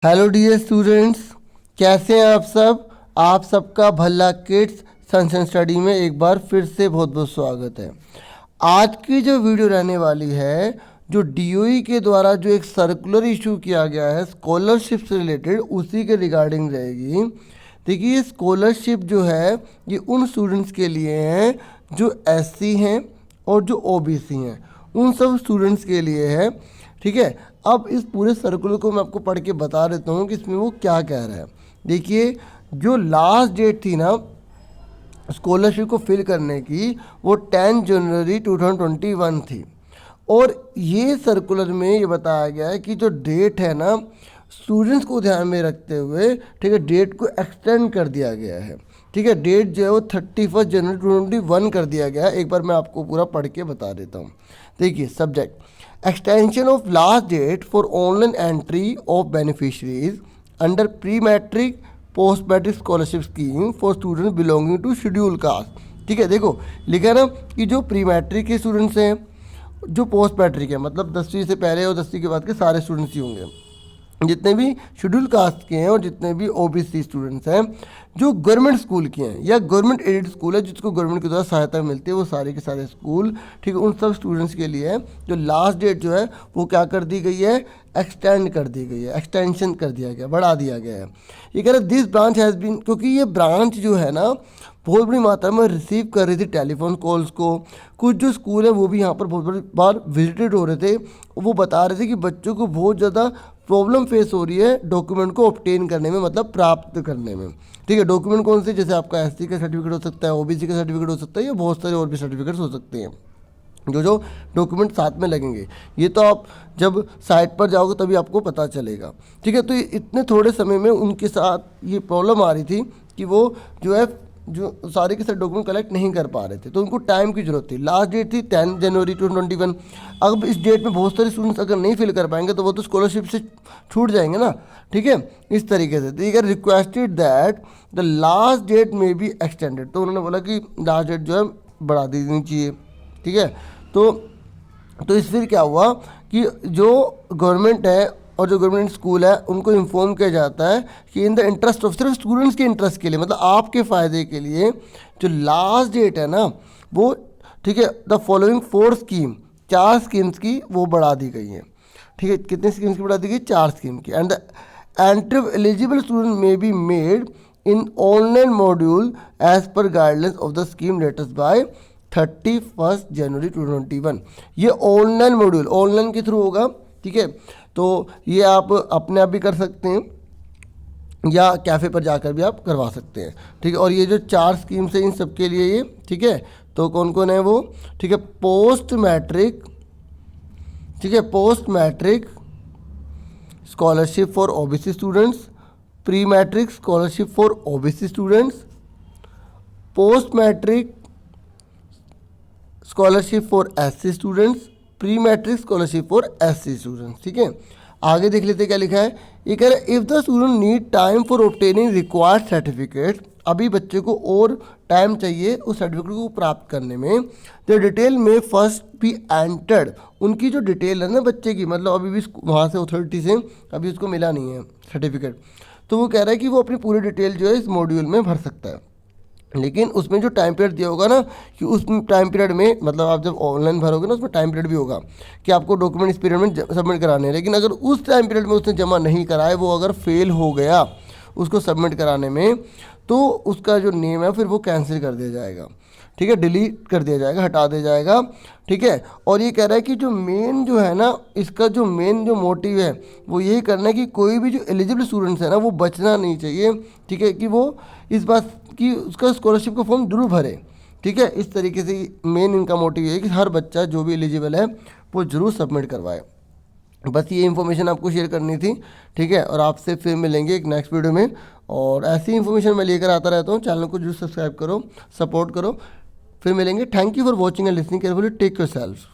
Hello dear students, कैसे हैं आप सब। आप सबका भला किड्स सनशाइन स्टडी में एक बार फिर से बहुत बहुत स्वागत है। आज की जो वीडियो रहने वाली है, जो डीओई के द्वारा जो एक सर्कुलर इशू किया गया है स्कॉलरशिप से रिलेटेड, उसी के रिगार्डिंग रहेगी। देखिए, ये स्कॉलरशिप जो है ये उन स्टूडेंट्स के लिए हैं जो एससी हैं और जो ओबीसी हैं, उन सब स्टूडेंट्स के लिए है। ठीक है, अब इस पूरे सर्कुलर को मैं आपको पढ़ के बता देता हूँ कि इसमें वो क्या कह रहा है। देखिए, जो लास्ट डेट थी ना स्कॉलरशिप को फिल करने की, वो 10 जनवरी 2021 थी। और ये सर्कुलर में ये बताया गया है कि जो डेट है ना, स्टूडेंट्स को ध्यान में रखते हुए, ठीक है, डेट को एक्सटेंड कर दिया गया है। ठीक है, डेट जो है वो 31 जनवरी 2021 कर दिया गया है। एक बार मैं आपको पूरा पढ़ के बता देता हूँ। देखिए, subject extension of last date for online entry of beneficiaries under pre matric post matric scholarship scheme for students belonging to schedule caste. ठीक है, देखो लिखा है ना कि जो प्री मैट्रिक के स्टूडेंट्स हैं, जो पोस्ट मैट्रिक है, मतलब 10वीं से पहले और 10वीं के बाद के सारे स्टूडेंट्स ही होंगे, जितने भी शेड्यूल कास्ट के हैं और जितने भी ओबीसी स्टूडेंट्स हैं, जो गवर्नमेंट स्कूल के हैं या गवर्नमेंट एडेड स्कूल है जिसको गवर्नमेंट के द्वारा सहायता मिलती है, वो सारे के सारे स्कूल, ठीक है, उन सब स्टूडेंट्स के लिए जो लास्ट डेट जो है वो क्या कर दी गई है, एक्सटेंड कर दी गई है, एक्सटेंशन कर दिया गया, बढ़ा दिया गया है। ये कह रहे दिस ब्रांच हैज़ बीन, क्योंकि ये ब्रांच जो है ना बहुत बड़ी मात्रा में रिसीव कर रही थी टेलीफोन कॉल्स को। कुछ जो स्कूल है वो भी यहाँ पर बहुत बड़ी बार विजिटेड हो रहे थे। वो बता रहे थे कि बच्चों को बहुत ज़्यादा प्रॉब्लम फेस हो रही है डॉक्यूमेंट को ऑब्टेन करने में, मतलब प्राप्त करने में। ठीक है, डॉक्यूमेंट कौन से, जैसे आपका एससी का सर्टिफिकेट हो सकता है, ओबीसी का सर्टिफिकेट हो सकता है, या बहुत सारे और भी सर्टिफिकेट्स हो सकते हैं जो डॉक्यूमेंट साथ में लगेंगे। ये तो आप जब साइट पर जाओगे तभी आपको पता चलेगा। ठीक है, तो इतने थोड़े समय में उनके साथ ये प्रॉब्लम आ रही थी कि वो जो है जो सारे के सारे डॉक्यूमेंट कलेक्ट नहीं कर पा रहे थे, तो उनको टाइम की जरूरत थी। लास्ट डेट थी 10 जनवरी 2021। अब इस डेट में बहुत सारे स्टूडेंट्स अगर नहीं फिल कर पाएंगे तो वो तो स्कॉलरशिप से छूट जाएंगे ना। ठीक है, इस तरीके से तो ये requested that the last date may be extended. तो उन्होंने बोला कि लास्ट डेट जो है बढ़ा दी देनी चाहिए। ठीक है, तो इस फिर क्या हुआ कि जो गवर्नमेंट है और जो गवर्नमेंट स्कूल है उनको इन्फॉर्म किया जाता है कि इन द इंटरेस्ट ऑफ, सिर्फ स्टूडेंट्स के इंटरेस्ट के लिए, मतलब आपके फ़ायदे के लिए, जो लास्ट डेट है ना वो, ठीक है, द फॉलोइंग 4 स्कीम, 4 स्कीम्स की वो बढ़ा दी गई है। ठीक है, कितने स्कीम्स की बढ़ा दी गई, 4 स्कीम की। And the entry of eligible student may be made in online module as per guidelines of the scheme latest by 31 January 2021। ये ऑनलाइन मॉड्यूल ऑनलाइन के थ्रू होगा। ठीक है, तो ये आप अपने आप भी कर सकते हैं या कैफ़े पर जाकर भी आप करवा सकते हैं। ठीक है, और ये जो 4 स्कीम्स हैं इन सब के लिए ये, ठीक है, तो कौन कौन है वो, ठीक है, पोस्ट मैट्रिक, ठीक है, post matric scholarship for OBC students, pre matric scholarship for OBC students, post matric scholarship for SC students, pre matric scholarship for SC students. ठीक है, आगे देख लेते क्या लिखा है। ये कह रहा है if the student need time for obtaining required certificate, अभी बच्चे को और टाइम चाहिए उस सर्टिफिकेट को प्राप्त करने में, द डिटेल में फर्स्ट बी एंटर्ड। उनकी जो डिटेल है ना बच्चे की, मतलब अभी भी वहाँ से अथॉरिटी से अभी उसको मिला नहीं है सर्टिफिकेट, तो वो कह रहा है कि वो अपनी पूरी डिटेल जो है इस मॉड्यूल में भर सकता है। लेकिन उसमें जो टाइम पीरियड दिया होगा ना, कि उस टाइम पीरियड में, मतलब आप जब ऑनलाइन भरोगे ना उसमें टाइम पीरियड भी होगा कि आपको डॉक्यूमेंट इस पीरियड में सबमिट कराने हैं। लेकिन अगर उस टाइम पीरियड में उसने जमा नहीं कराए, वो अगर फेल हो गया उसको सबमिट कराने में, तो उसका जो नेम है फिर वो कैंसिल कर दिया जाएगा। ठीक है, डिलीट कर दिया जाएगा, हटा दिया जाएगा। ठीक है, और ये कह रहा है कि जो मेन जो है ना, इसका जो मेन जो मोटिव है वो यही करना है कि कोई भी जो एलिजिबल स्टूडेंट्स है ना वो बचना नहीं चाहिए। ठीक है, कि वो इस बात की उसका स्कॉलरशिप का फॉर्म जरूर भरे। ठीक है, इस तरीके से मेन इनका मोटिव है कि हर बच्चा जो भी एलिजिबल है वो जरूर सबमिट करवाए। बस ये इन्फॉर्मेशन आपको शेयर करनी थी। ठीक है, और आपसे फिर मिलेंगे एक नेक्स्ट वीडियो में, और ऐसी इन्फॉर्मेशन मैं लेकर आता रहता हूँ। चैनल को जरूर सब्सक्राइब करो, सपोर्ट करो। फिर मिलेंगे। Thank you for watching and listening carefully. Take your self.